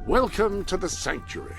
Welcome to the Sanctuary.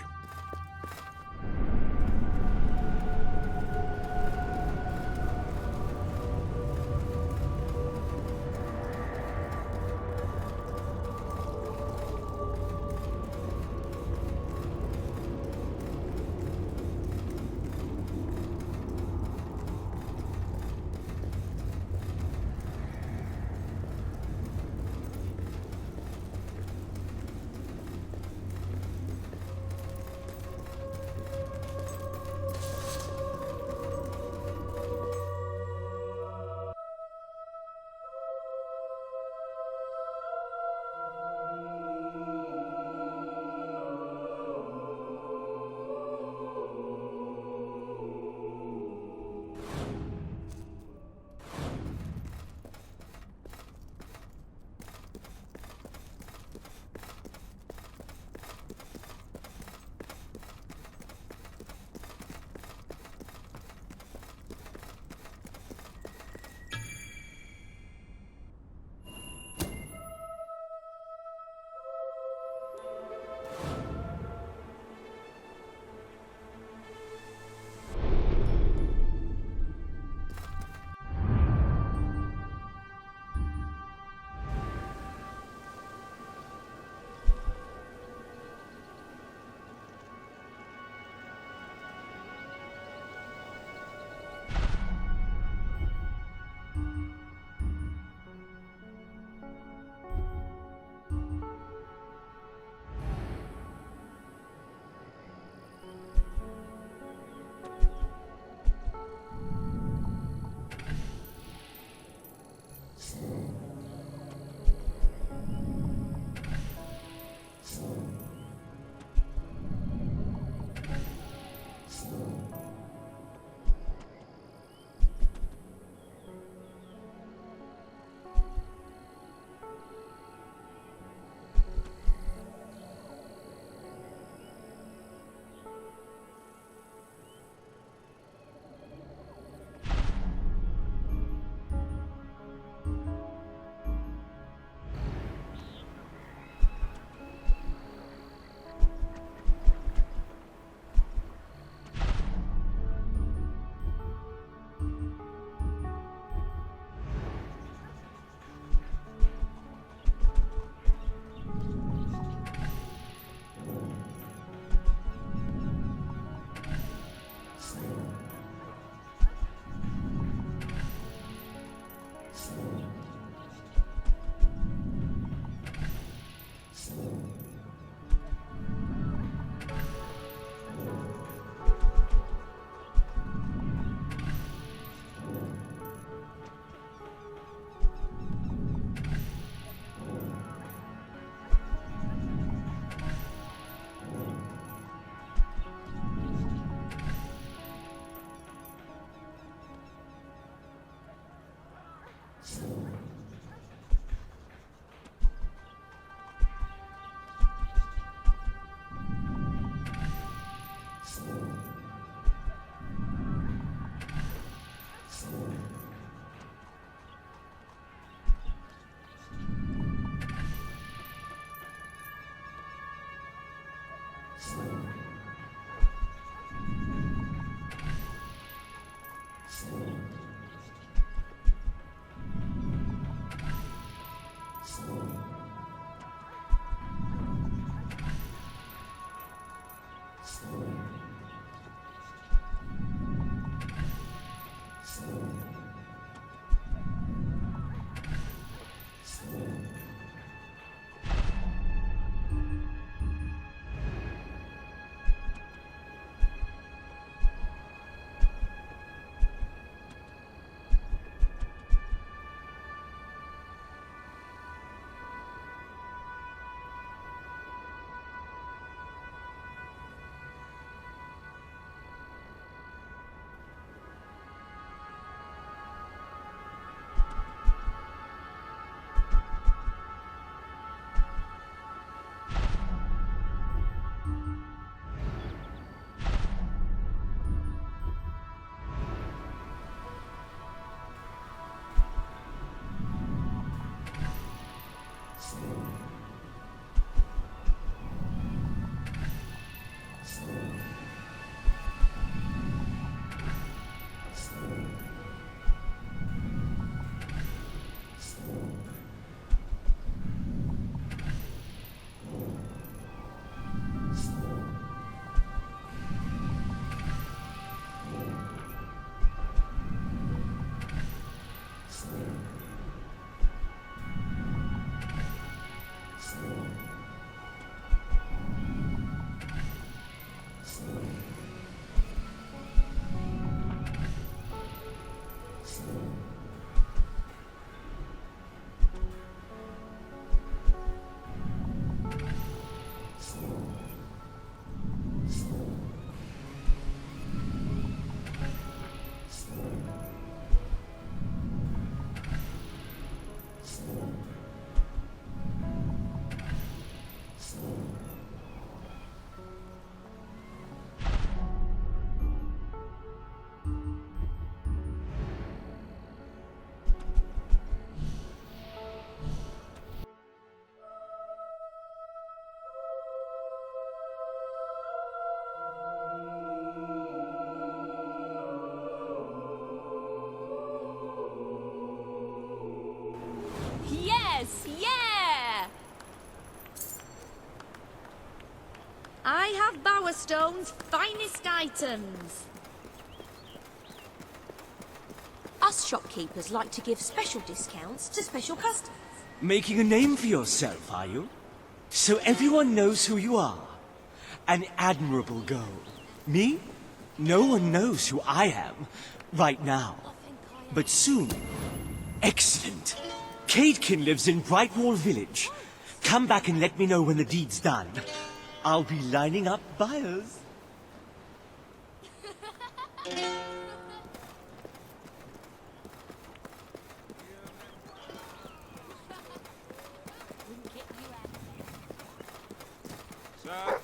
I have Bowerstone's finest items. Us shopkeepers like to give special discounts to special customers. Making a name for yourself, are you? So everyone knows who you are. An admirable goal. Me? No one knows who I am right now. But soon. Excellent. Cadekin lives in Brightwall Village. Come back and let me know when the deed's done. I'll be lining up buyers. Sir?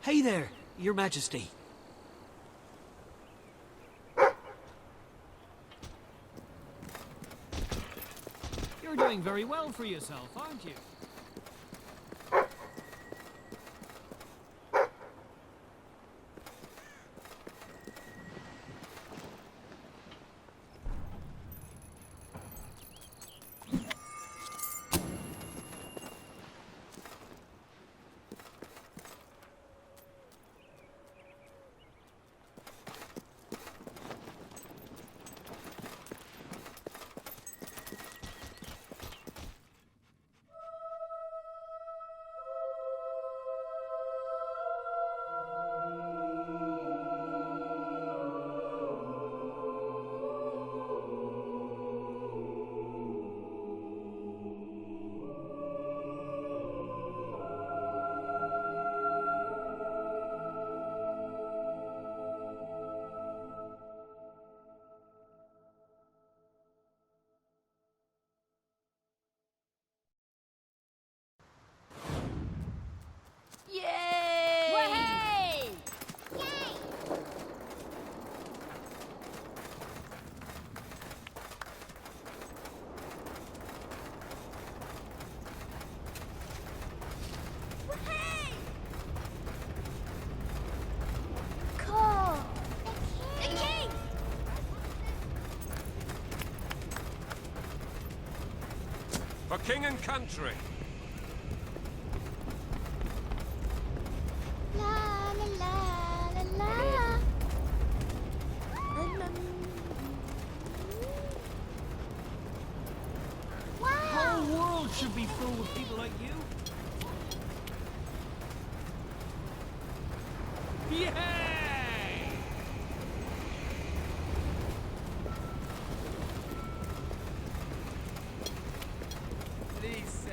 Hey there, Your Majesty. You're doing very well for yourself, aren't you? Yay! Cool. The king! For king and country. La la la la la. The whole world should be full with people like you. Yay! Please say.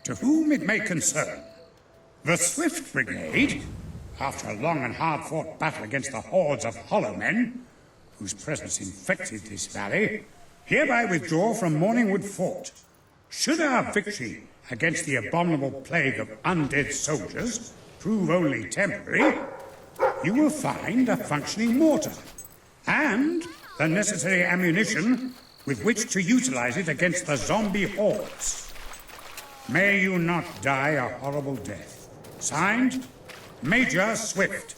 To whom it may concern, the Swift Brigade, after a long and hard-fought battle against the hordes of Hollow Men, whose presence infected this valley, hereby withdraw from Morningwood Fort. Should our victory against the abominable plague of undead soldiers prove only temporary, you will find a functioning mortar and the necessary ammunition with which to utilize it against the zombie hordes. May you not die a horrible death. Signed, Major Swift.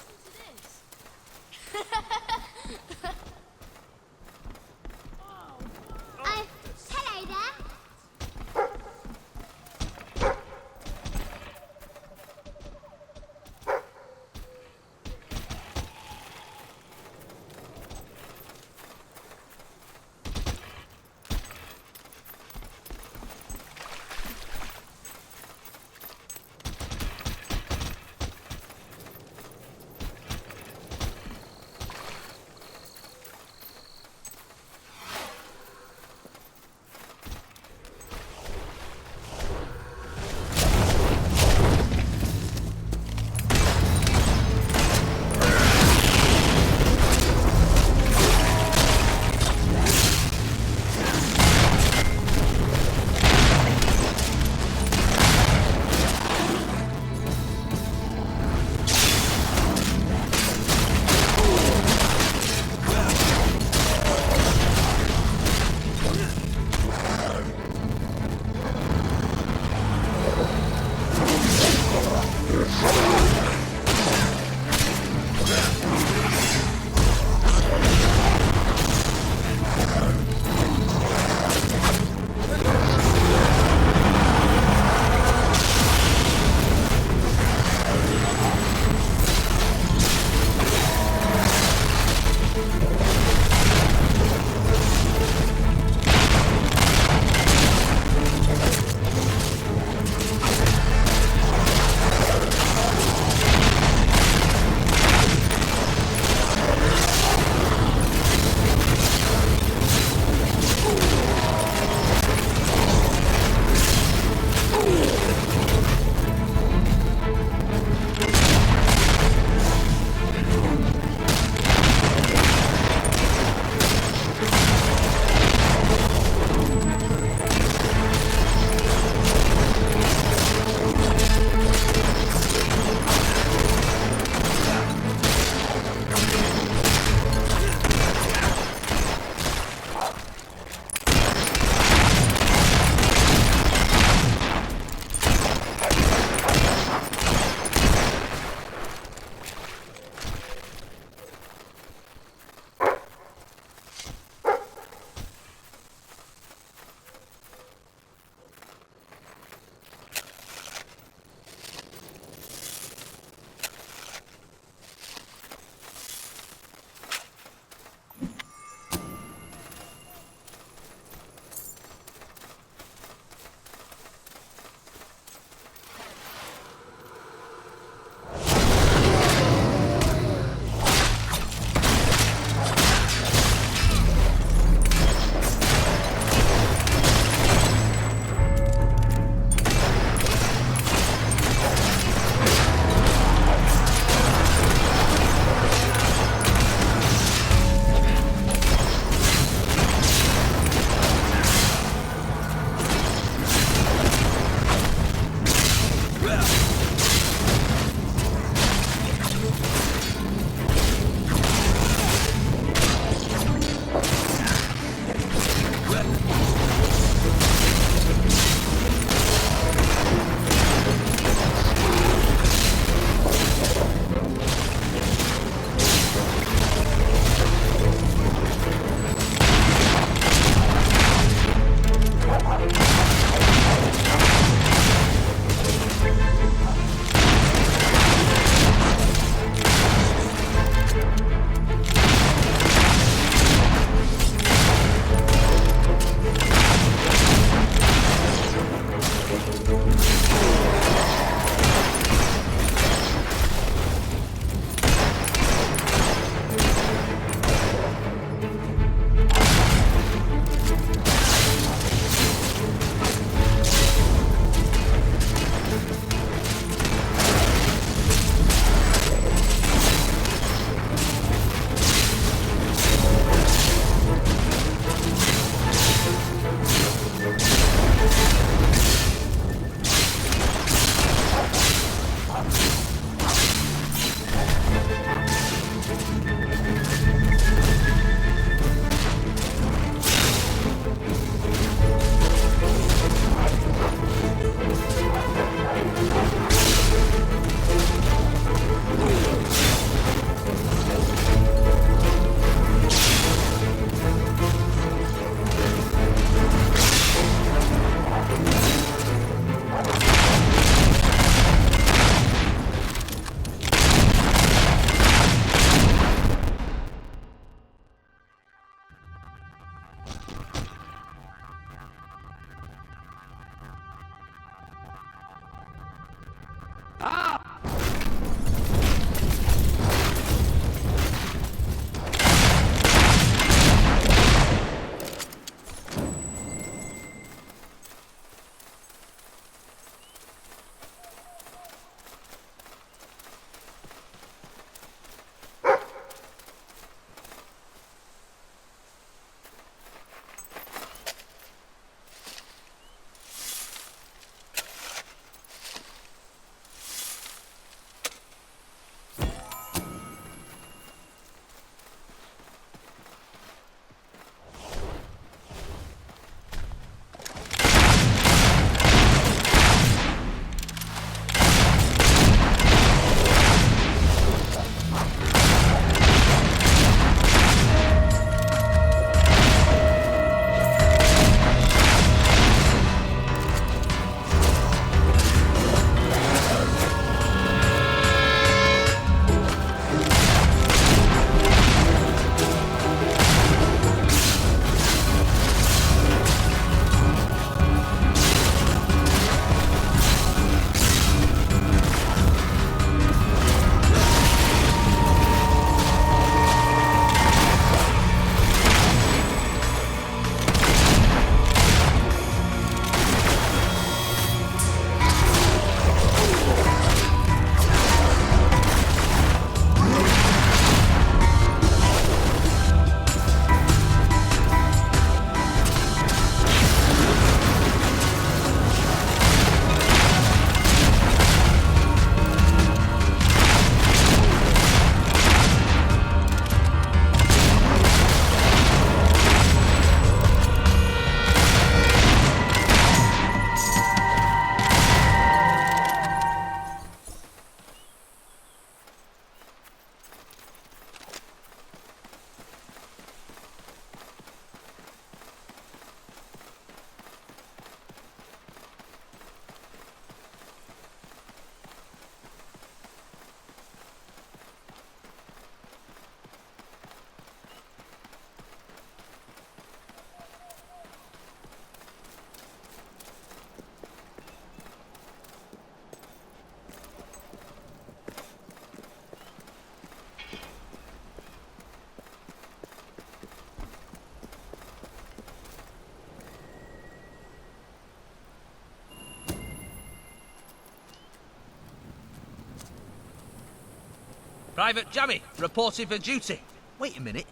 Private Jammy, reporting for duty. Wait a minute.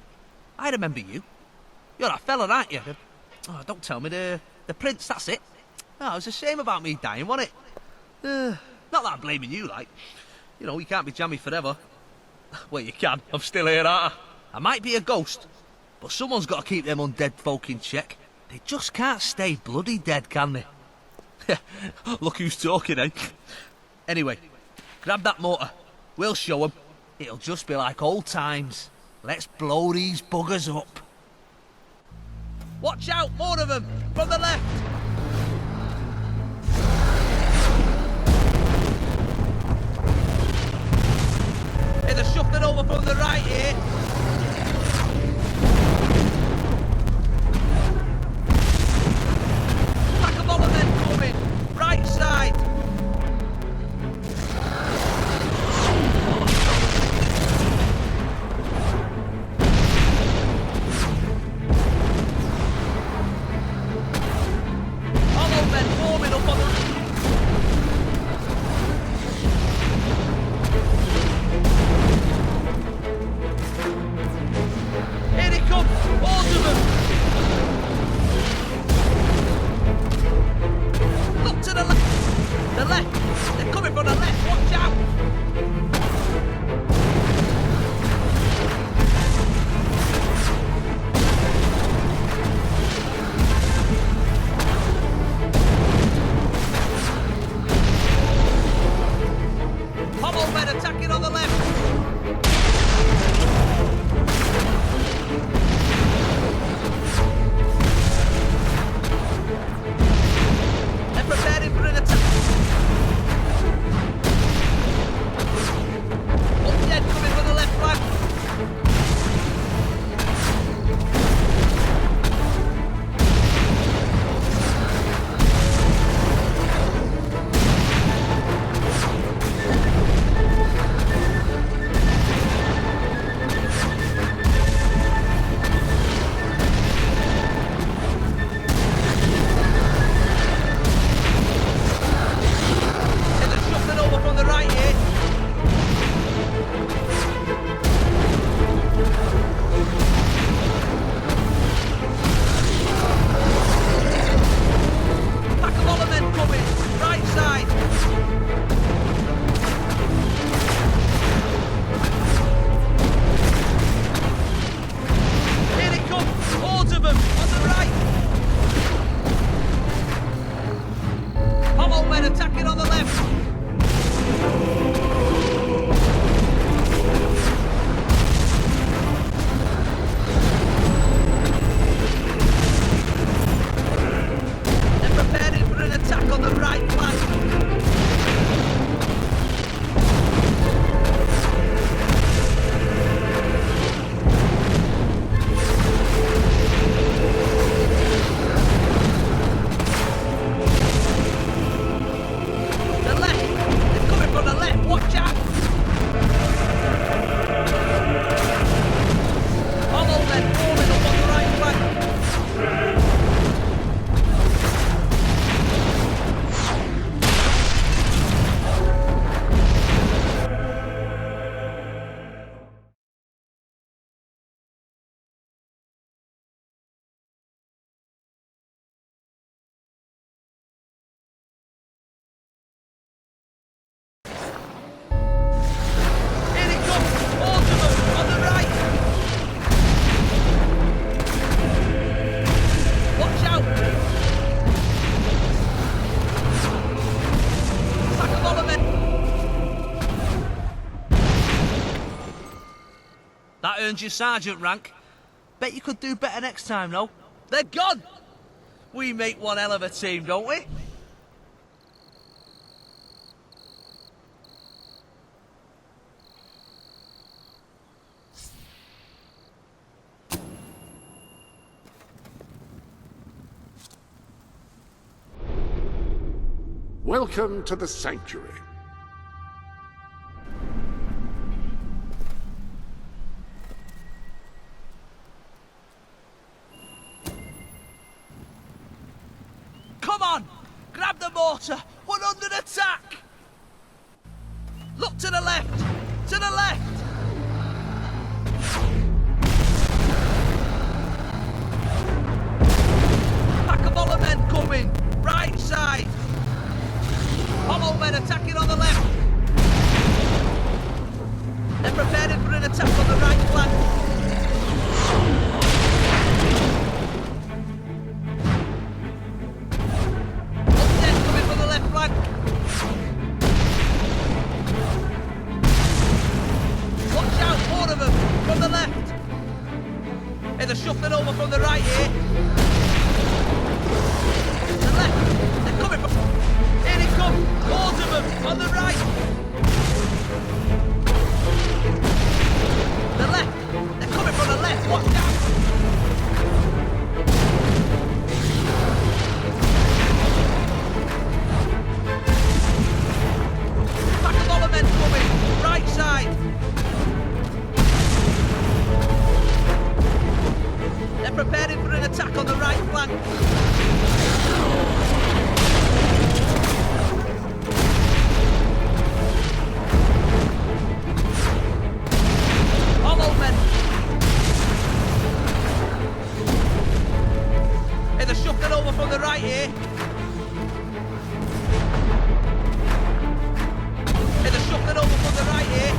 I remember you. You're that fella, aren't you? Oh, don't tell me. The prince, that's it. Oh, it was a shame about me dying, wasn't it? Not that I'm blaming you, like. You know, you can't be Jammy forever. Well, you can. I'm still here, aren't I? I might be a ghost, but someone's got to keep them undead folk in check. They just can't stay bloody dead, can they? Look who's talking, eh? Anyway, grab that motor. We'll show them. It'll just be like old times. Let's blow these buggers up. Watch out, more of them! From the left! Hey, they're shuffling over from the right here. Pack of all of them coming. Right side. Hollow men forming up on the... Here they come! All of them! Look to the left! The left! They're coming from the left! Watch out! Hollow men attacking on the left! They're preparing for an attack. Undead coming from the left flank. And they're shuffling over from the right here. Pack of all of men coming. Right side. Here they come. Hordes of them on the right. Hollow men attacking on the left. They're preparing for an attack on the right flank. The left! They're coming from the left! Watch out! Hollow men forming up on the right flank. Here they come! All of them on the right! Watch out! Pack of all of men! That earns you sergeant rank. Bet you could do better next time, though. They're gone! We make one hell of a team, don't we? Welcome to the Sanctuary. Come on! Grab the mortar! We're under attack! Look to the left! To the left! men attacking on the left. They're preparing for an attack on the right flank. Undead coming from the left flank. Watch out, 4 of them from the left. Hey, they're shuffling over from the right here. The left, they're coming from... Here they come, hordes of them on the right. The left, they're coming from the left, watch out. Pack of all the men coming, right side. They're preparing for an attack on the right flank. Hollow men. Hey, they're shuffling over from the right here. Hey, they're shuffling over from the right here.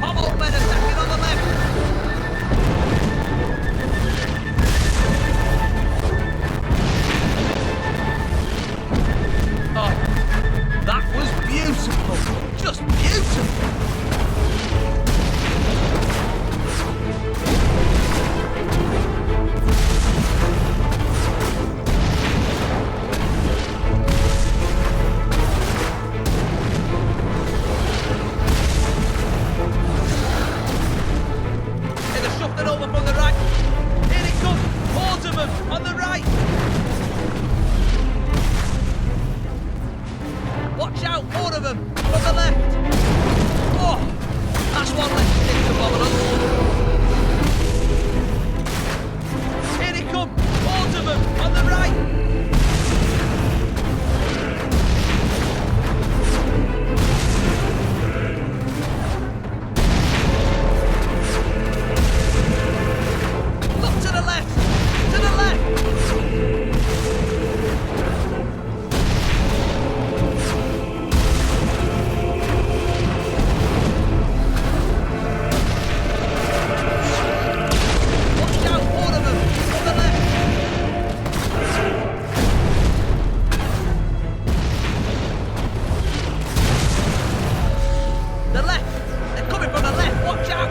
Hollow men attacking on the left. Oh, that was beautiful. Just beautiful. Hey, they're shuffling over from the right. Here it comes. Hordes of them on the right. Watch out, 4 of them from the left. Oh, that's one less stick to bother us. Here they come, hordes of them on the right. Look to the left, to the left. Watch out, 4 of them on the left. The left, they're coming from the left, watch out.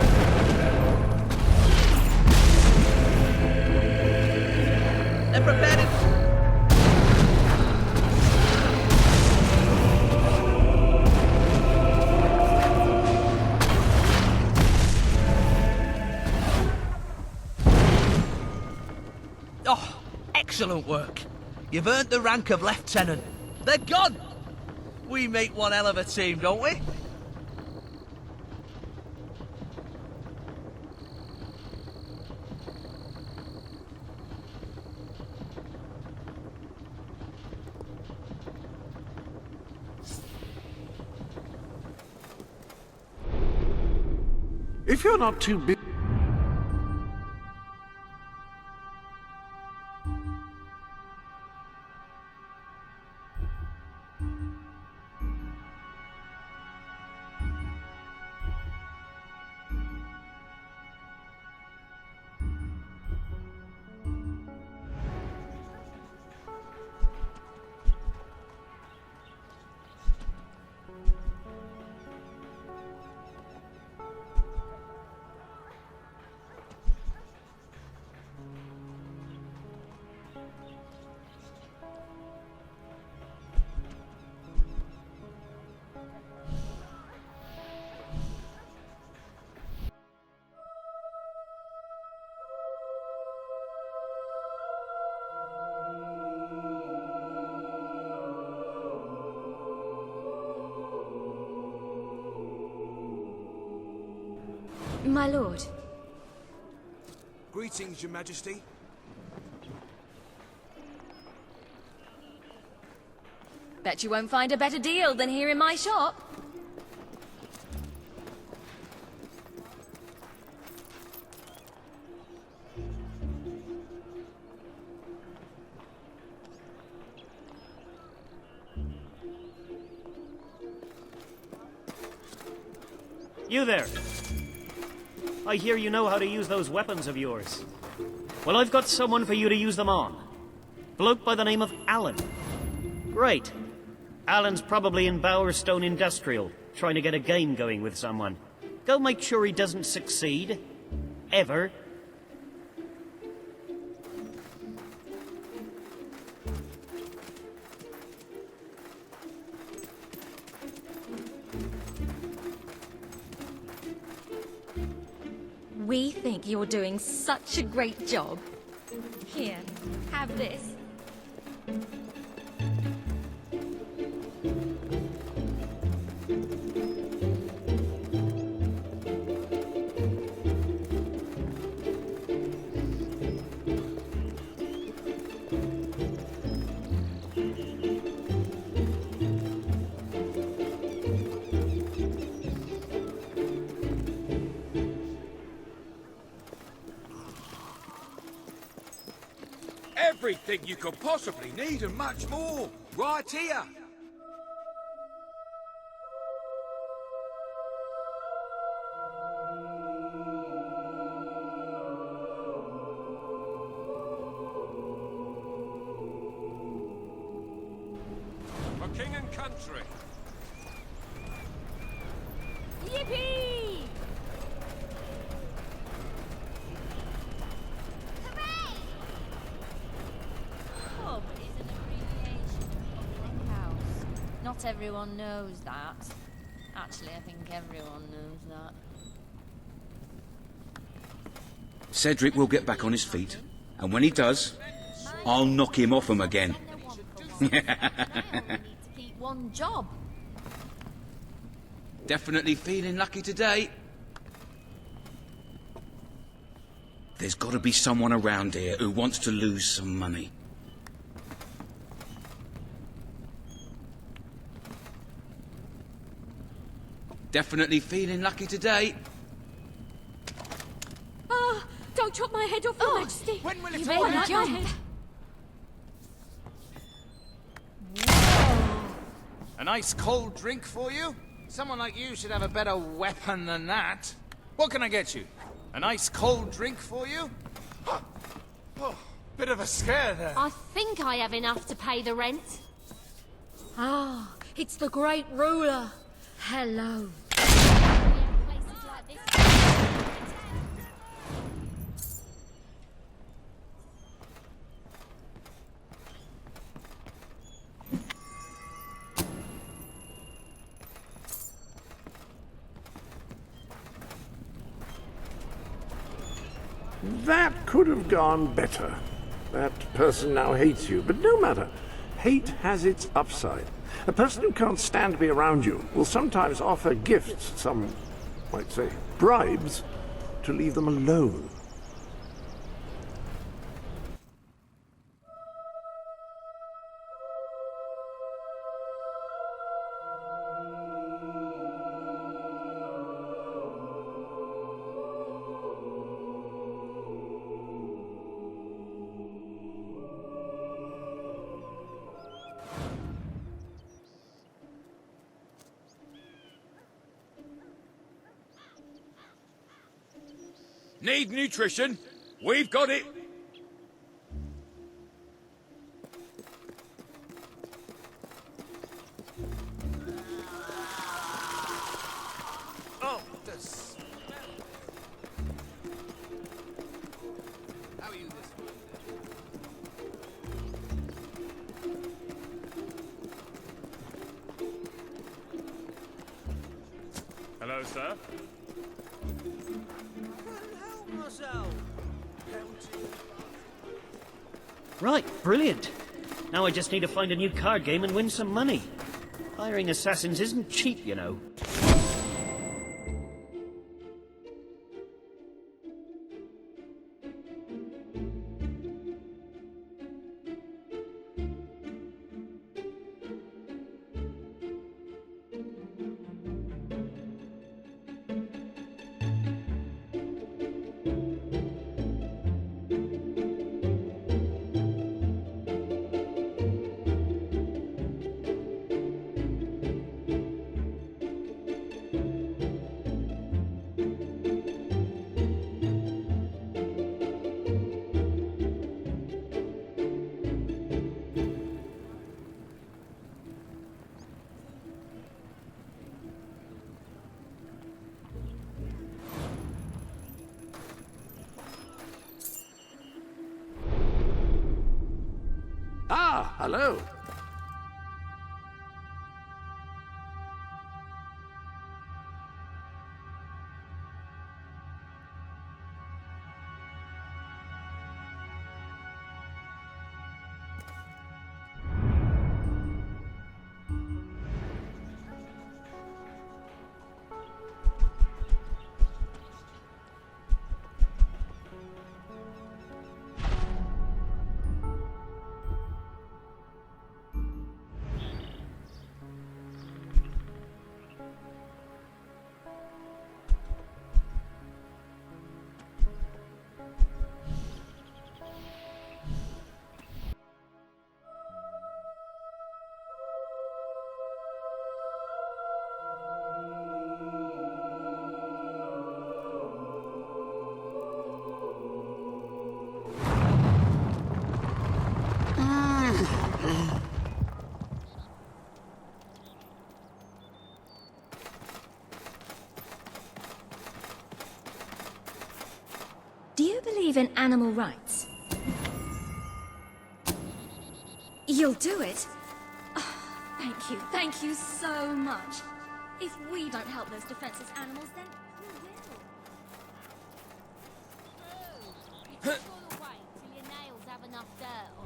They're preparing. Oh, excellent work. You've earned the rank of lieutenant. They're gone. We make one hell of a team, don't we? If you're not too busy... My lord. Greetings, Your Majesty. Bet you won't find a better deal than here in my shop. You there. I hear you know how to use those weapons of yours. Well, I've got someone for you to use them on. Bloke by the name of Alan. Great. Alan's probably in Bowerstone Industrial, trying to get a game going with someone. Go make sure he doesn't succeed. Ever. We think you're doing such a great job. Here, have this. Everything you could possibly need and much more. Right here. For king and country. Yippee! Pub is an abbreviation of public house. Not everyone knows that. Actually, I think everyone knows that. Cedric will get back on his feet, and when he does, I'll knock him off him again. I only need to keep one job. Definitely feeling lucky today. There's got to be someone around here who wants to lose some money. Definitely feeling lucky today. Ah, don't chop my head off, Your Majesty. When will You it made all that happen? jump. A nice cold drink for you? Someone like you should have a better weapon than that. What can I get you? A nice cold drink for you? Oh, bit of a scare there. I think I have enough to pay the rent. Ah, it's the Great Ruler. Hello. Places like this. That could have gone better. That person now hates you, but no matter. Hate has its upside. A person who can't stand to be around you will sometimes offer gifts, some might say bribes, to leave them alone. Need nutrition? We've got it. Oh, the smell. How are you this morning? Hello, sir. Right, brilliant. Now I just need to find a new card game and win some money. Hiring assassins isn't cheap, you know. hello. Do you believe in animal rights? You'll do it? Oh, thank you so much. If we don't help those defenseless animals, then who will? It's all away till your nails have enough dirt on.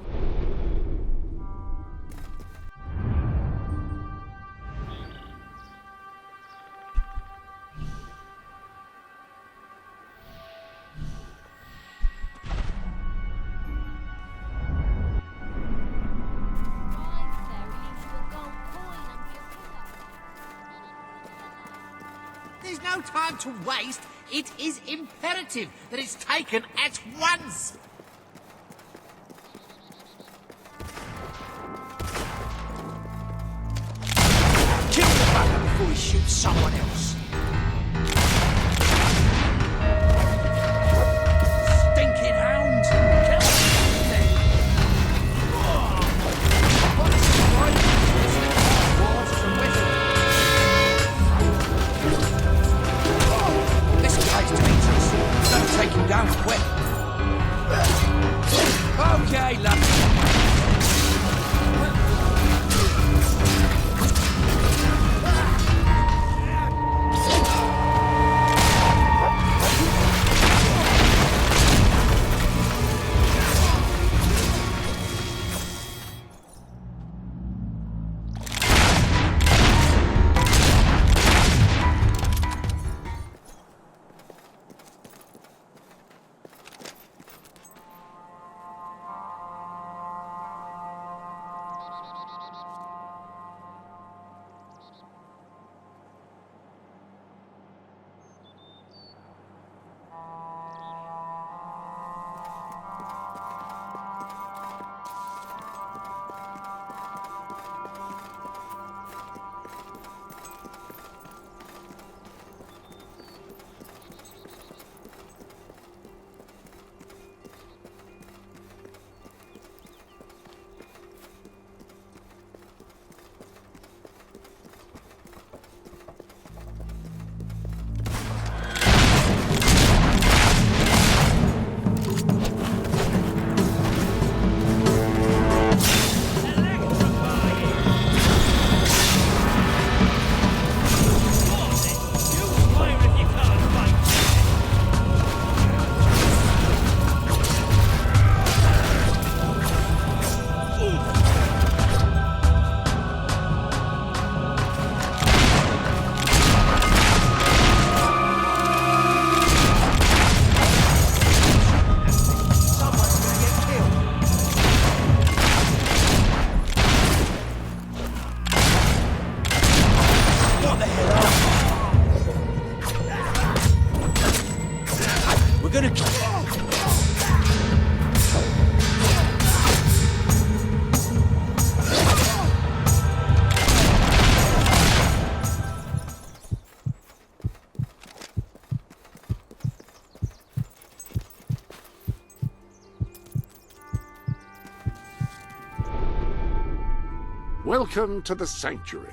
There's no time to waste. It is imperative that it's taken at once. Kill the bugger before he shoots someone else. Stinking hound! Kill him! What is it, boy? Dwarves and wizards. This guy's dangerous. Don't take him down quick. Okay, love. Welcome to the sanctuary.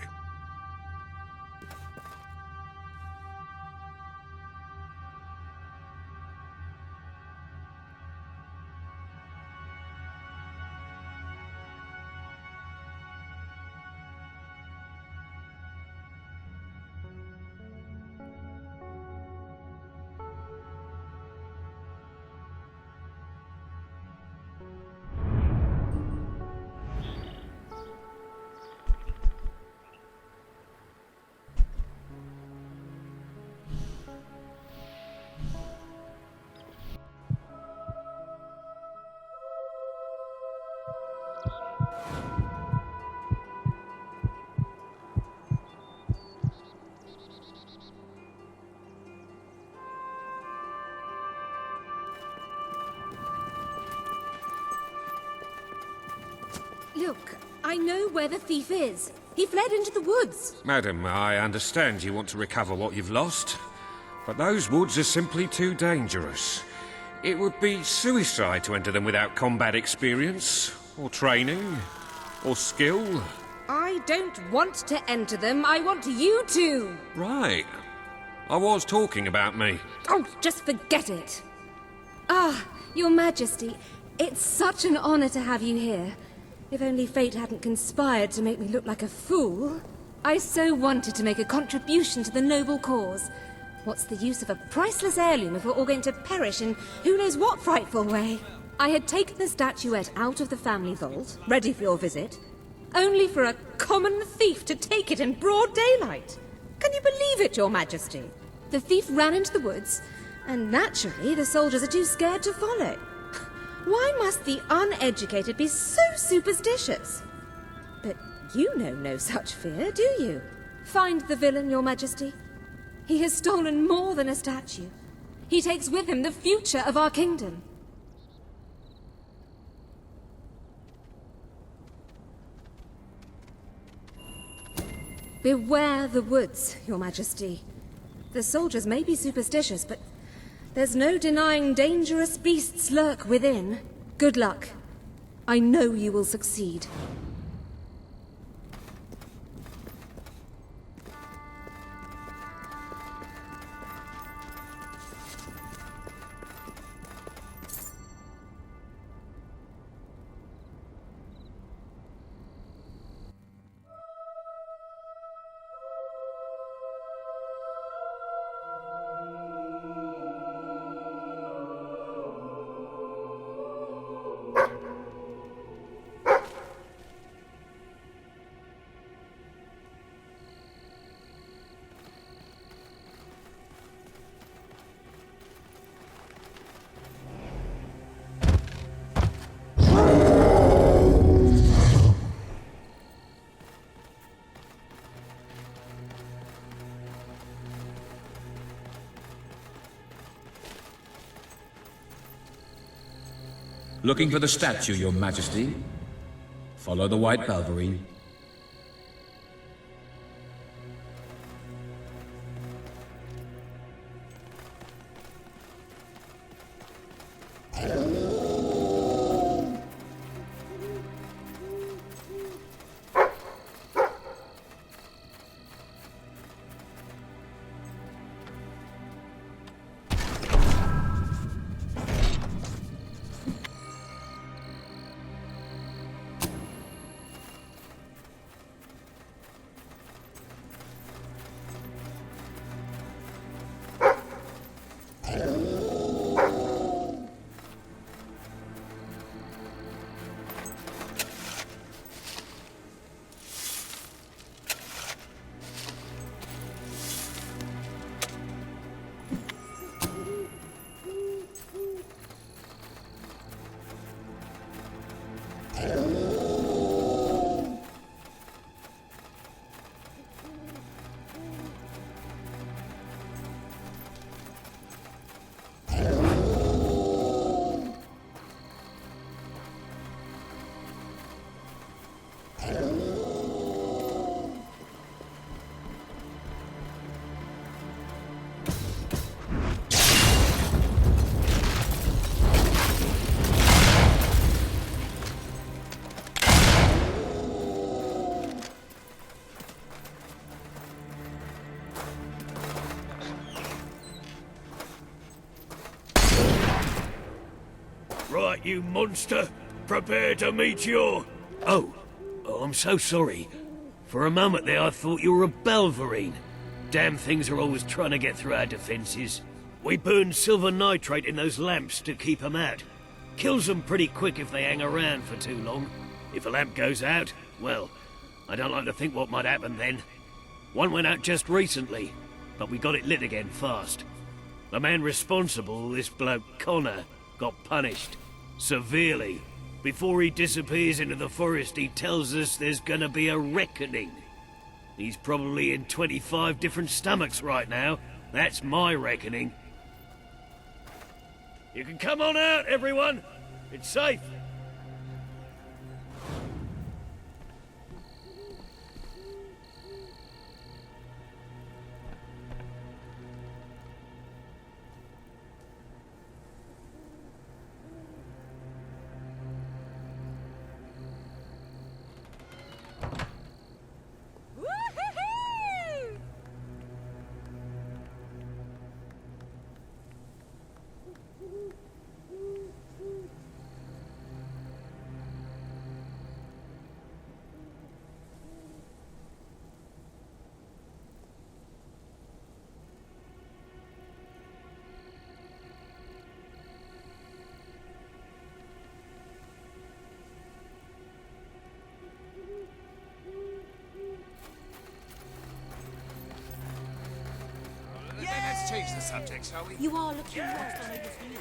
Look, I know where the thief is. He fled into the woods. Madam, I understand you want to recover what you've lost, but those woods are simply too dangerous. It would be suicide to enter them without combat experience, or training, or skill. I don't want to enter them. I want you to. Right. I was talking about me. Oh, just forget it. Ah, Your Majesty, it's such an honor to have you here. If only fate hadn't conspired to make me look like a fool. I so wanted to make a contribution to the noble cause. What's the use of a priceless heirloom if we're all going to perish in who knows what frightful way? I had taken the statuette out of the family vault, ready for your visit, only for a common thief to take it in broad daylight. Can you believe it, Your Majesty? The thief ran into the woods, and naturally the soldiers are too scared to follow. Why must the uneducated be so superstitious? But you know no such fear, do you? Find the villain, Your Majesty. He has stolen more than a statue. He takes with him the future of our kingdom. Beware the woods, Your Majesty. The soldiers may be superstitious, but there's no denying dangerous beasts lurk within. Good luck. I know you will succeed. Looking for the statue, Your Majesty? Follow the White Balverine. Right, you monster. Prepare to meet your... Oh, I'm so sorry. For a moment there I thought you were a Balverine. Damn things are always trying to get through our defenses. We burn silver nitrate in those lamps to keep them out. Kills them pretty quick if they hang around for too long. If a lamp goes out, well, I don't like to think what might happen then. One went out just recently, but we got it lit again fast. The man responsible, this bloke Connor, got punished. Severely. Before he disappears into the forest, he tells us there's gonna be a reckoning. He's probably in 25 different stomachs right now. That's my reckoning. You can come on out, everyone. It's safe. change the subject, shall we? You are looking worse than latest news.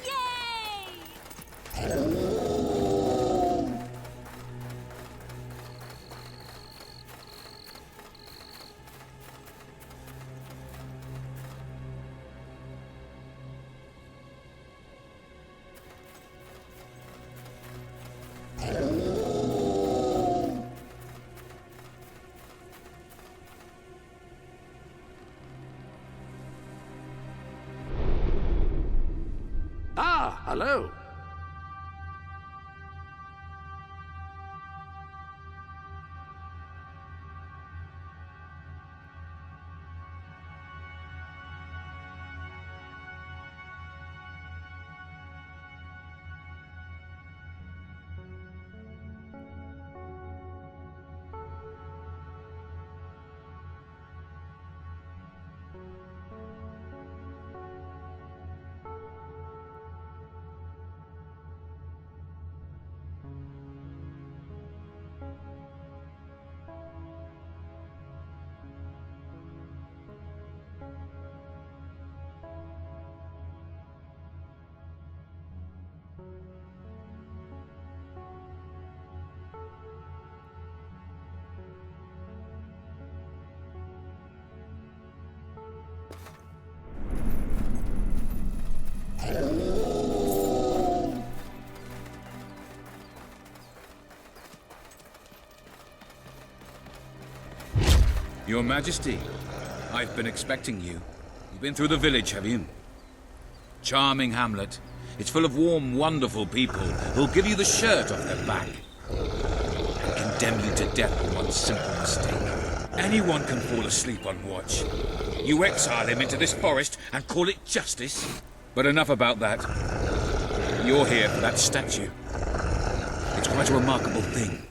Ah, hello. Your Majesty, I've been expecting you. You've been through the village, have you? Charming hamlet. It's full of warm, wonderful people who'll give you the shirt off their back and condemn you to death for one simple mistake. Anyone can fall asleep on watch. You exile him into this forest and call it justice? But enough about that. You're here for that statue. It's quite a remarkable thing.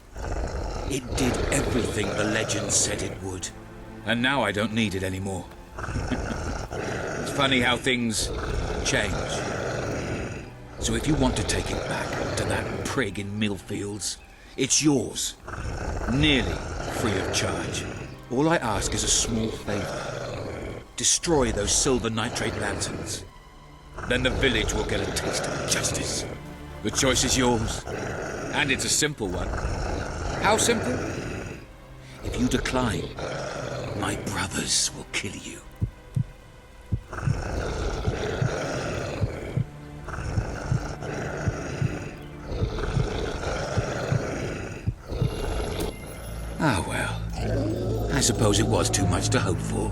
It did everything the legend said it would. And now I don't need it anymore. It's funny how things change. So if you want to take it back to that prig in Millfields, it's yours. Nearly free of charge. All I ask is a small favor. Destroy those silver nitrate lanterns. Then the village will get a taste of justice. The choice is yours. And it's a simple one. How simple? If you decline, my brothers will kill you. Ah, well. I suppose it was too much to hope for.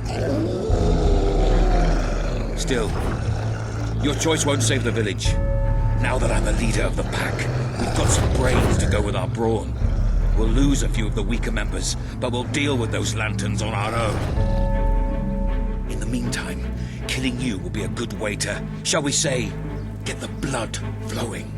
Still, your choice won't save the village. Now that I'm the leader of the pack, we've got some brains to go with our brawn. We'll lose a few of the weaker members, but we'll deal with those lanterns on our own. In the meantime, killing you will be a good way to, shall we say, get the blood flowing.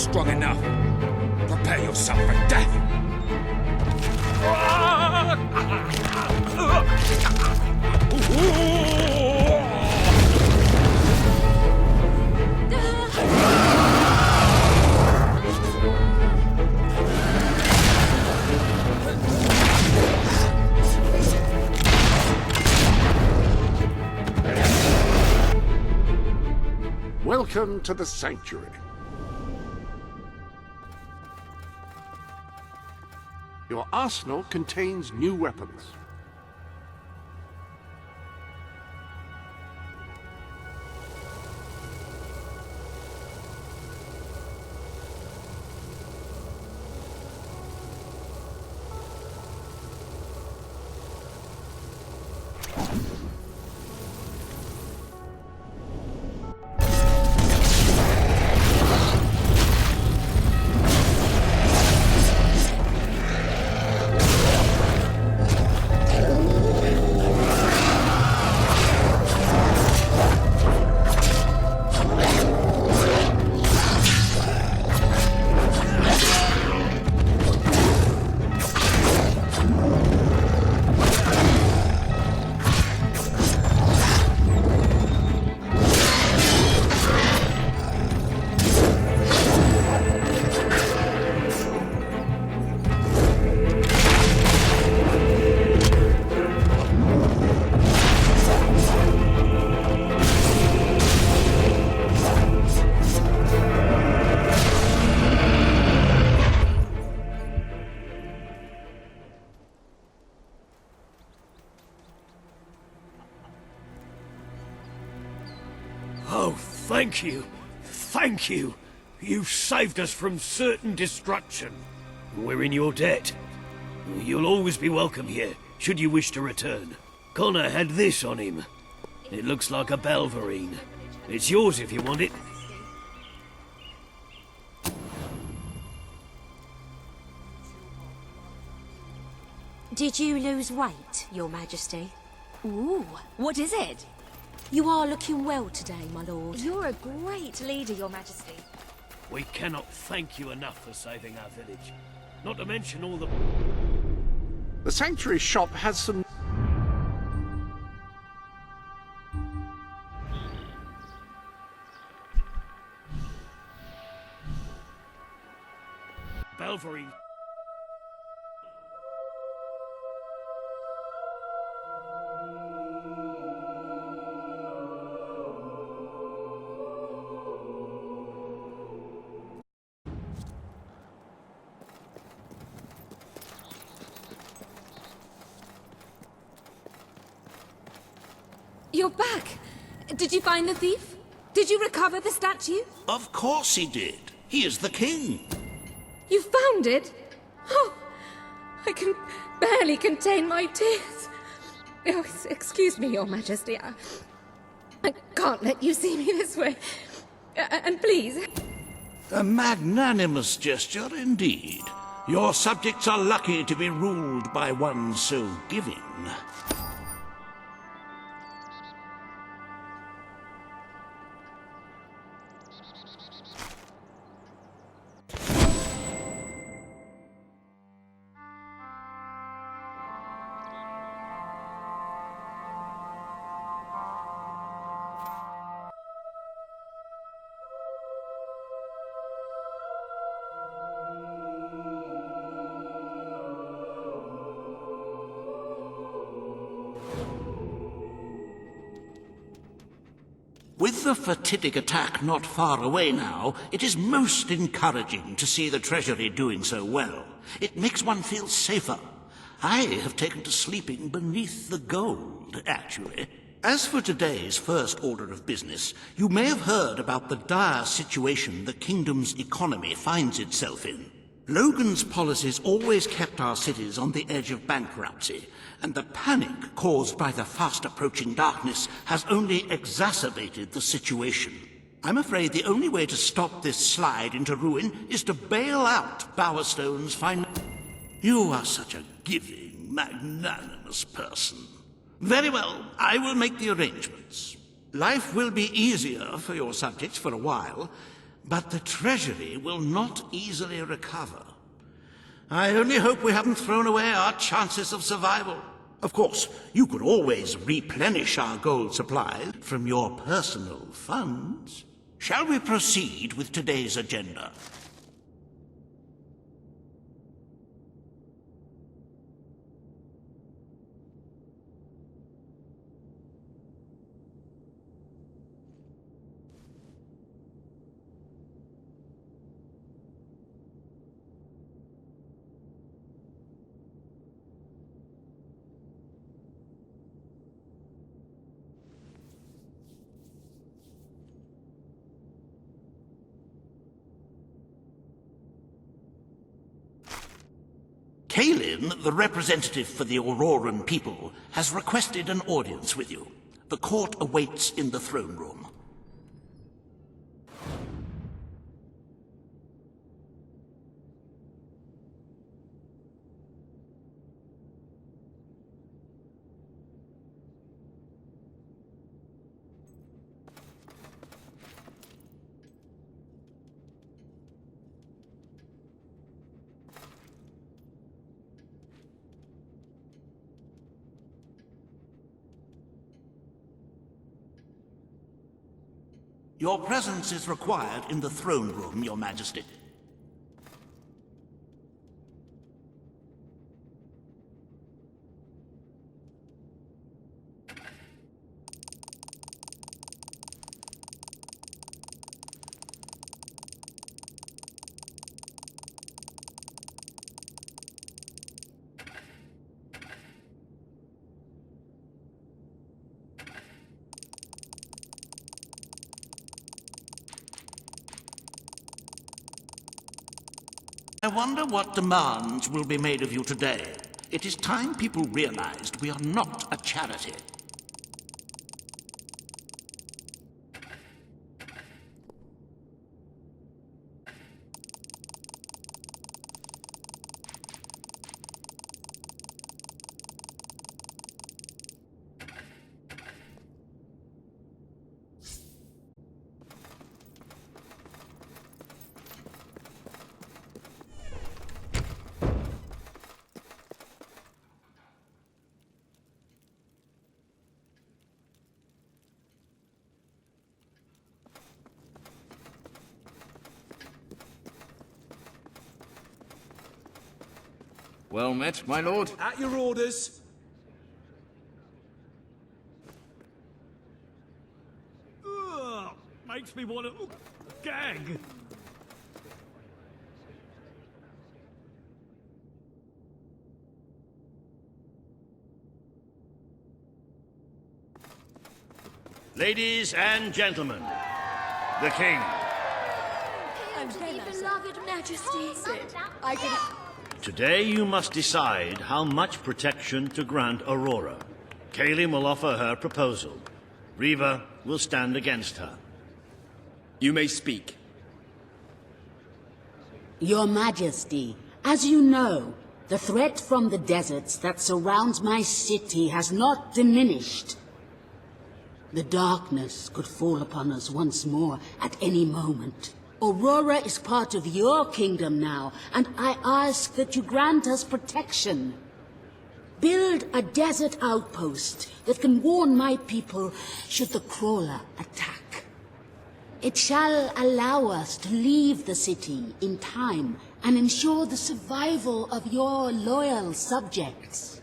strong enough. Prepare yourself for death. Welcome to the Sanctuary. Your arsenal contains new weapons. Oh, thank you. Thank you. You saved us from certain destruction. We're in your debt. You'll always be welcome here, should you wish to return. Connor had this on him. It looks like a Belverine. It's yours if you want it. Did you lose weight, Your Majesty? Ooh, what is it? You are looking well today, my lord. You're a great leader, Your Majesty. We cannot thank you enough for saving our village. Not to mention all the... The Sanctuary shop has some... Belverine. You're back! Did you find the thief? Did you recover the statue? Of course he did. He is the king. You found it? Oh, I can barely contain my tears. Oh, excuse me, Your Majesty. I can't let you see me this way. And please... A magnanimous gesture indeed. Your subjects are lucky to be ruled by one so giving. With the fatidic attack not far away now, it is most encouraging to see the Treasury doing so well. It makes one feel safer. I have taken to sleeping beneath the gold, actually. As for today's first order of business, you may have heard about the dire situation the kingdom's economy finds itself in. Logan's policies always kept our cities on the edge of bankruptcy, and the panic caused by the fast-approaching darkness has only exacerbated the situation. I'm afraid the only way to stop this slide into ruin is to bail out Bowerstone's fine... You are such a giving, magnanimous person. Very well, I will make the arrangements. Life will be easier for your subjects for a while, But the treasury will not easily recover. I only hope we haven't thrown away our chances of survival. Of course, you could always replenish our gold supply from your personal funds. Shall we proceed with today's agenda? Kalin, the representative for the Auroran people, has requested an audience with you. The court awaits in the throne room. Your presence is required in the throne room, Your Majesty. I wonder what demands will be made of you today. It is time people realized we are not a charity. Well met, my lord. At your orders. Ugh, makes me want to gag. Ladies and gentlemen, the king. Beloved Majesty. I can... Today you must decide how much protection to grant Aurora. Kalin will offer her proposal. Riva will stand against her. You may speak. Your Majesty, as you know, the threat from the deserts that surrounds my city has not diminished. The darkness could fall upon us once more at any moment. Aurora is part of your kingdom now, and I ask that you grant us protection. Build a desert outpost that can warn my people should the crawler attack. It shall allow us to leave the city in time and ensure the survival of your loyal subjects.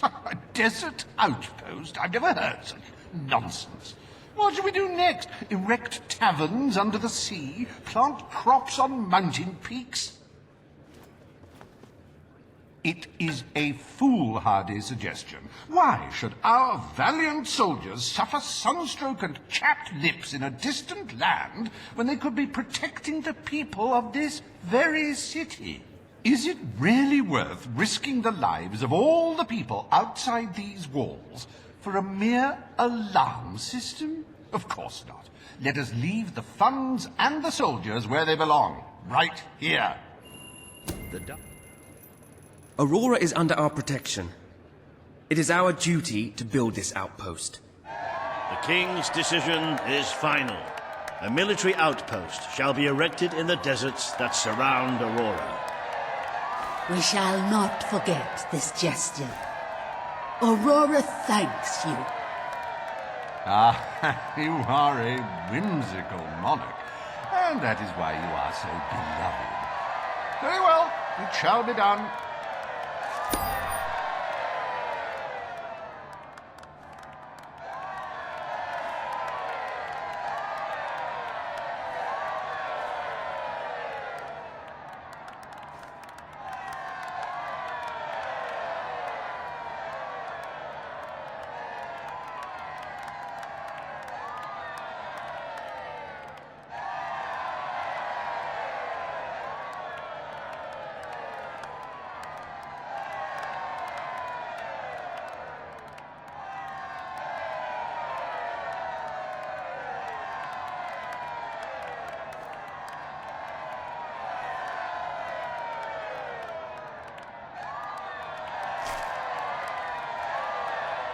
A desert outpost? I've never heard such nonsense. What shall we do next? Erect taverns under the sea? Plant crops on mountain peaks? It is a foolhardy suggestion. Why should our valiant soldiers suffer sunstroke and chapped lips in a distant land when they could be protecting the people of this very city? Is it really worth risking the lives of all the people outside these walls for a mere alarm system? Of course not. Let us leave the funds and the soldiers where they belong, right here. Aurora is under our protection. It is our duty to build this outpost. The king's decision is final. A military outpost shall be erected in the deserts that surround Aurora. We shall not forget this gesture. Aurora thanks you. Ah, you are a whimsical monarch, and that is why you are so beloved. Very well, it shall be done.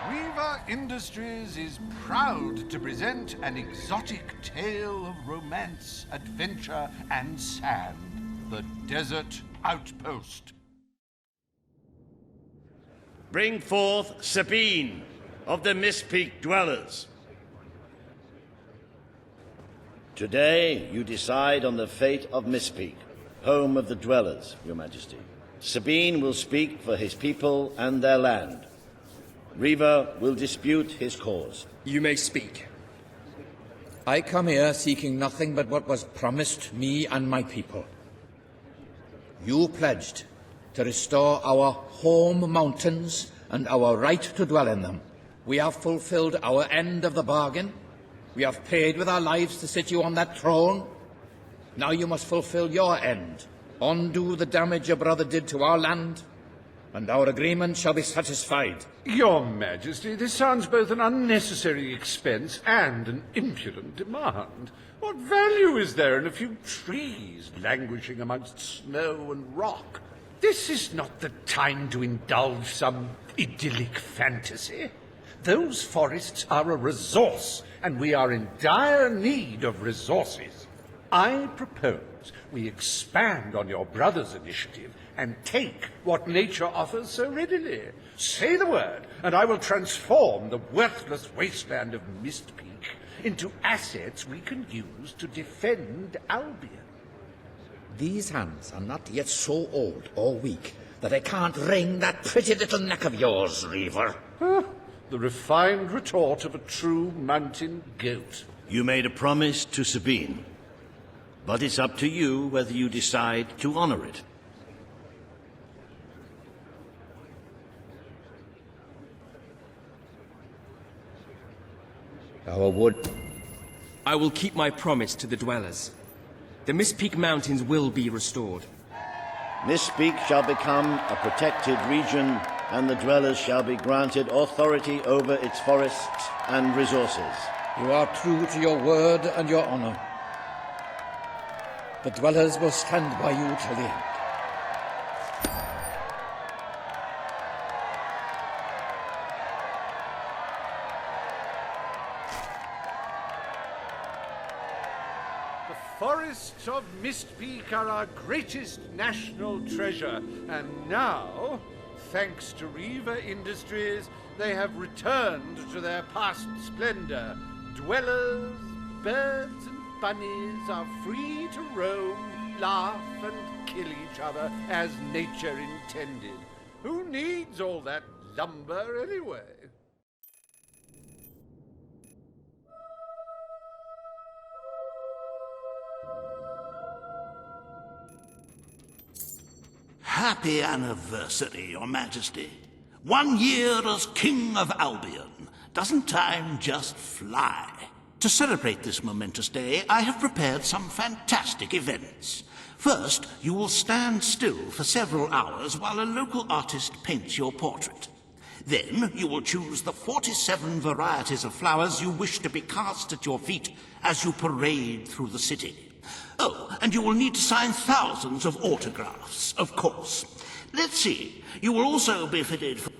Reaver Industries is proud to present an exotic tale of romance, adventure, and sand. The Desert Outpost. Bring forth Sabine of the Mistpeak Dwellers. Today, you decide on the fate of Mistpeak, home of the Dwellers, Your Majesty. Sabine will speak for his people and their land. Reaver will dispute his cause. You may speak. I come here seeking nothing but what was promised me and my people. You pledged to restore our home mountains and our right to dwell in them. We have fulfilled our end of the bargain. We have paid with our lives to sit you on that throne. Now you must fulfill your end. Undo the damage your brother did to our land, and our agreement shall be satisfied. Your Majesty, this sounds both an unnecessary expense and an impudent demand. What value is there in a few trees languishing amongst snow and rock? This is not the time to indulge some idyllic fantasy. Those forests are a resource, and we are in dire need of resources. I propose we expand on your brother's initiative and take what nature offers so readily. Say the word, and I will transform the worthless wasteland of Mistpeak into assets we can use to defend Albion. These hands are not yet so old or weak that I can't wring that pretty little neck of yours, Reaver. The refined retort of a true mountain goat. You made a promise to Sabine, but it's up to you whether you decide to honor it. Our wood. I will keep my promise to the Dwellers. The Mistpeak Mountains will be restored. Mistpeak shall become a protected region, and the Dwellers shall be granted authority over its forests and resources. You are true to your word and your honor. The Dwellers will stand by you till the end. The forests of Mistpeak are our greatest national treasure, and now, thanks to Reaver Industries, they have returned to their past splendor. Dwellers, birds, and bunnies are free to roam, laugh, and kill each other as nature intended. Who needs all that lumber anyway? Happy anniversary, Your Majesty. 1 year as King of Albion. Doesn't time just fly? To celebrate this momentous day, I have prepared some fantastic events. First, you will stand still for several hours while a local artist paints your portrait. Then, you will choose the 47 varieties of flowers you wish to be cast at your feet as you parade through the city. Oh, and you will need to sign thousands of autographs, of course. Let's see, you will also be fitted for...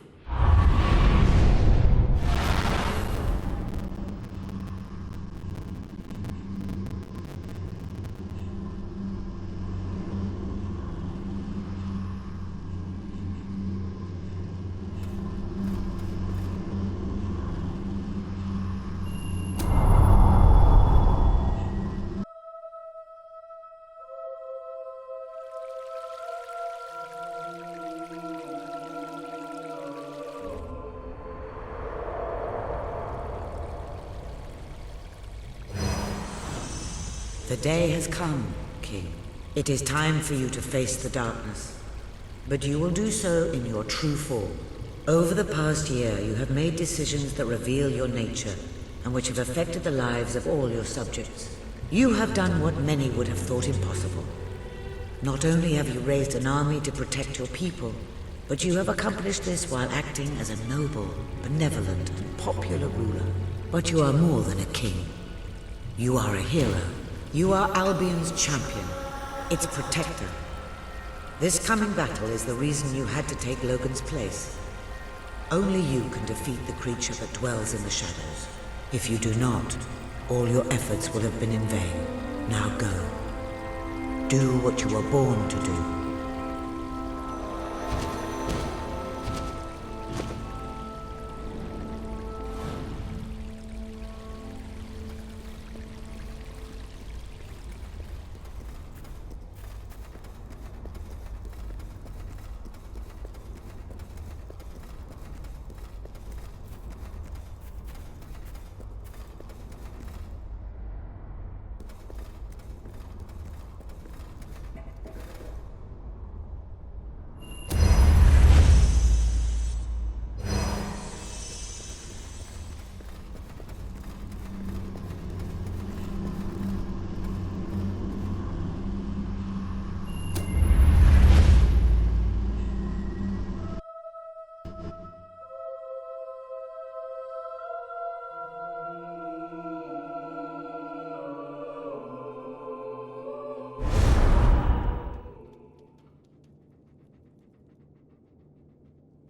The day has come, King. It is time for you to face the darkness. But you will do so in your true form. Over the past year, you have made decisions that reveal your nature, and which have affected the lives of all your subjects. You have done what many would have thought impossible. Not only have you raised an army to protect your people, but you have accomplished this while acting as a noble, benevolent, and popular ruler. But you are more than a king. You are a hero. You are Albion's champion, its protector. This coming battle is the reason you had to take Logan's place. Only you can defeat the creature that dwells in the shadows. If you do not, all your efforts will have been in vain. Now go. Do what you were born to do.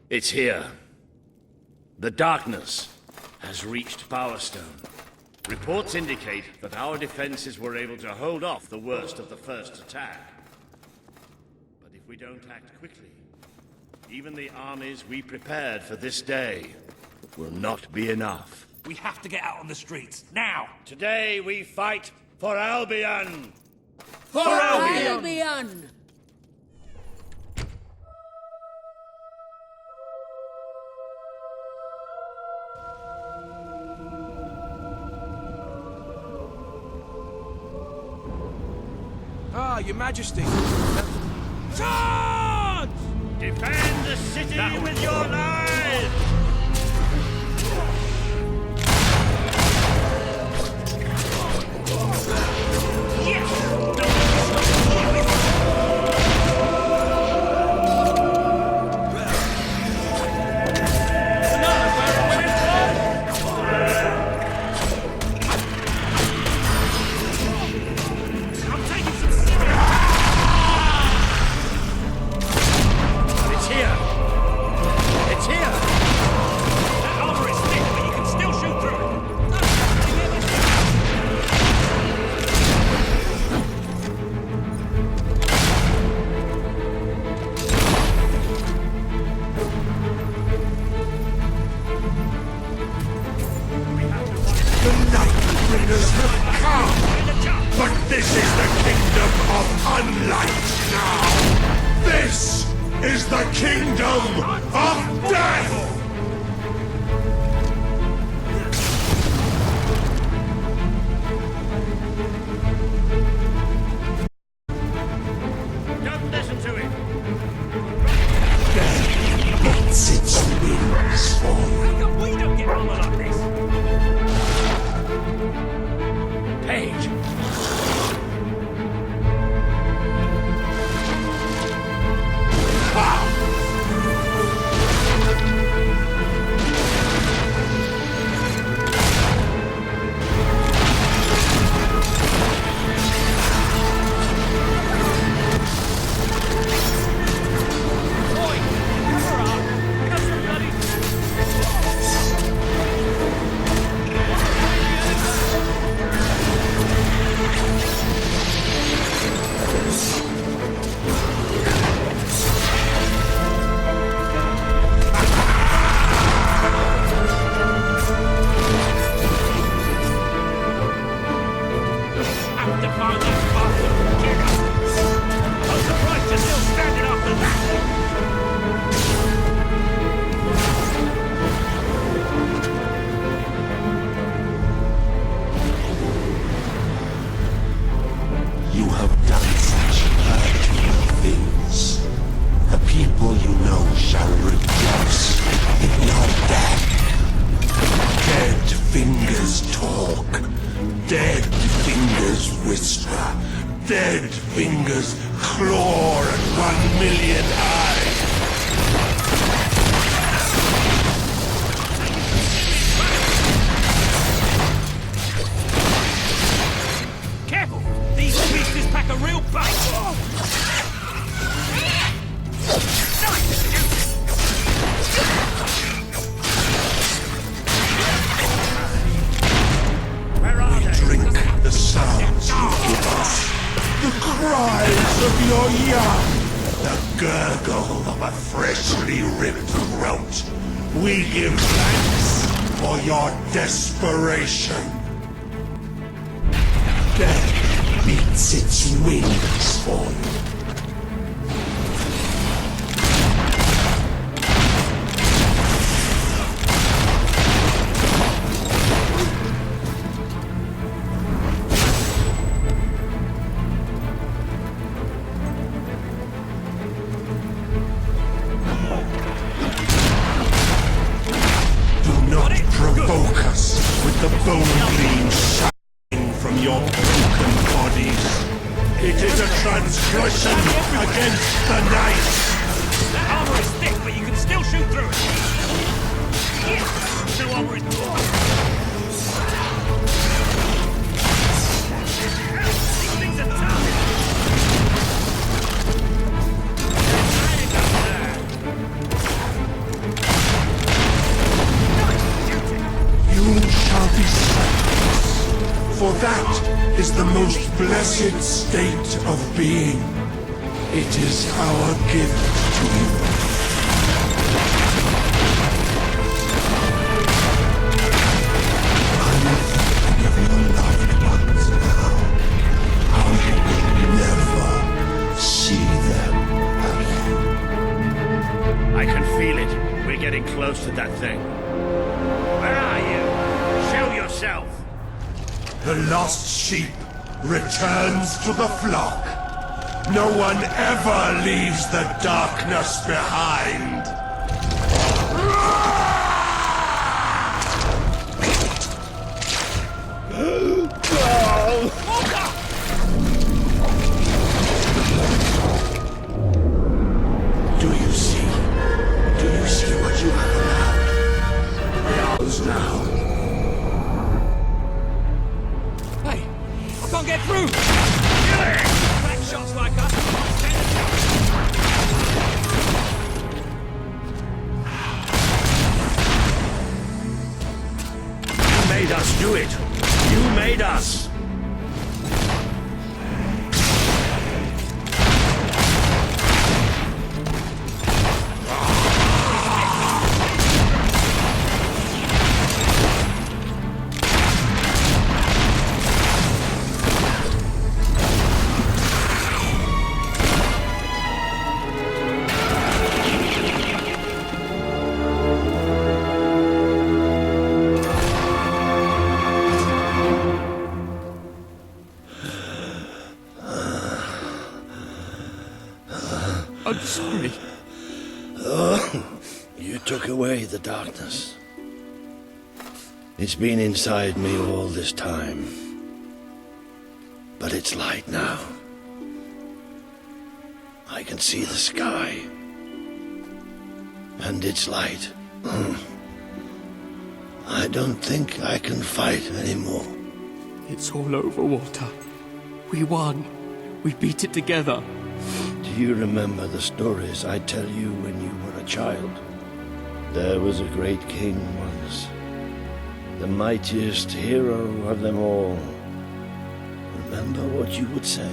It's here. The darkness has reached Power Stone. Reports indicate that our defenses were able to hold off the worst of the first attack. But if we don't act quickly, even the armies we prepared for this day will not be enough. We have to get out on the streets, now! Today we fight for Albion! For Albion! Ah, Your Majesty. Charge! Defend the city with your lives! Whispers whisper, dead fingers claw at 1 million eyes. Careful! These creatures pack a real punch! Drink the sounds you give us, the cries of your young, the gurgle of a freshly ripped throat. We give thanks for your desperation. Death beats its wings for you. Provoke us with the bone gleam shining from your broken bodies. It is a transgression against the night. That armor is thick, but you can still shoot through it. No armor is These things are tough. You shall be silenced, for that is the most blessed state of being. It is our gift to you. I'm thinking of your loved ones now, how you will never see them again. I can feel it. We're getting close to that thing. Where are you? Show yourself! The lost sheep returns to the flock. No one ever leaves the darkness behind. Do you see? Do you see what you have allowed? Now. Hey, I can't get through! Black shots like us. You made us do it! You made us! I'm sorry. Oh, you took away the darkness. It's been inside me all this time. But it's light now. I can see the sky. And it's light. I don't think I can fight anymore. It's all over, Walter. We won. We beat it together. Do you remember the stories I tell you when you were a child? There was a great king once. The mightiest hero of them all. Remember what you would say?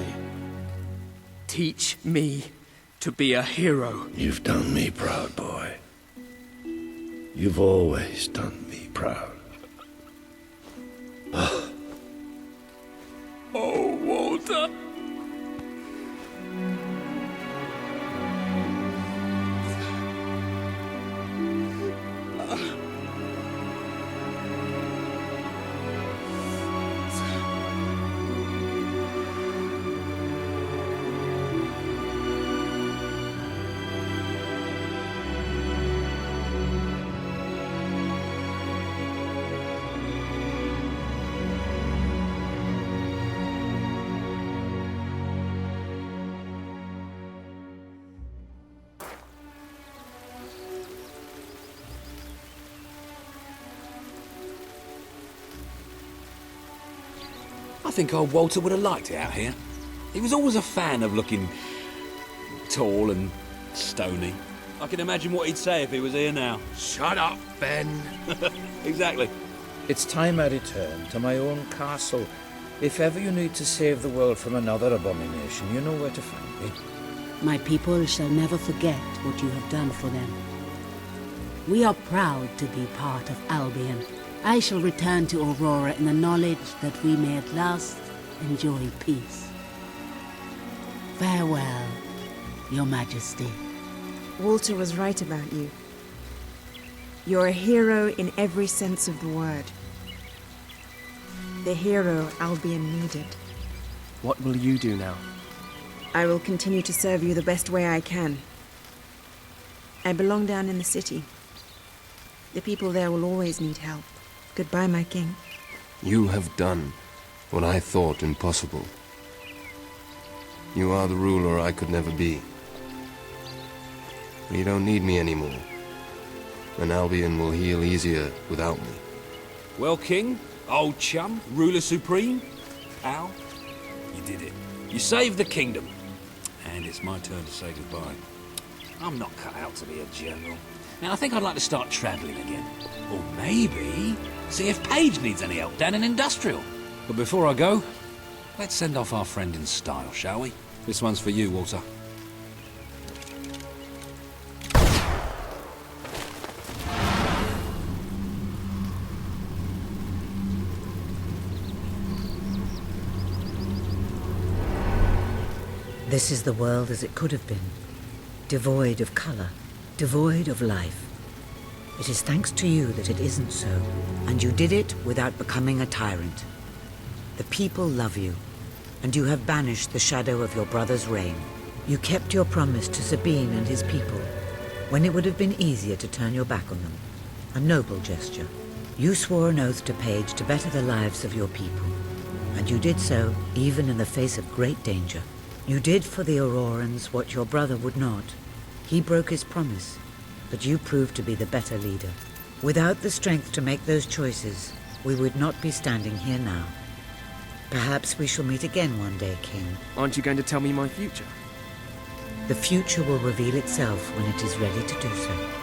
Teach me to be a hero. You've done me proud, boy. You've always done me proud. Oh, Walter. I think old Walter would have liked it out here. He was always a fan of looking tall and stony. I can imagine what he'd say if he was here now. Shut up, Ben. Exactly. It's time I return to my own castle. If ever you need to save the world from another abomination, you know where to find me. My people shall never forget what you have done for them. We are proud to be part of Albion. I shall return to Aurora in the knowledge that we may at last enjoy peace. Farewell, Your Majesty. Walter was right about you. You're a hero in every sense of the word. The hero Albion needed. What will you do now? I will continue to serve you the best way I can. I belong down in the city. The people there will always need help. Goodbye, my king. You have done what I thought impossible. You are the ruler I could never be. You don't need me anymore, and Albion will heal easier without me. Well, King, old chum, ruler supreme, Al, you did it. You saved the kingdom. And it's my turn to say goodbye. I'm not cut out to be a general. Now, I think I'd like to start travelling again. Or maybe see if Paige needs any help down in Industrial. But before I go, let's send off our friend in style, shall we? This one's for you, Walter. This is the world as it could have been, devoid of color, devoid of life. It is thanks to you that it isn't so, and you did it without becoming a tyrant. The people love you, and you have banished the shadow of your brother's reign. You kept your promise to Sabine and his people, when it would have been easier to turn your back on them. A noble gesture. You swore an oath to Paige to better the lives of your people, and you did so even in the face of great danger. You did for the Aurorans what your brother would not. He broke his promise, but you proved to be the better leader. Without the strength to make those choices, we would not be standing here now. Perhaps we shall meet again one day, King. Aren't you going to tell me my future? The future will reveal itself when it is ready to do so.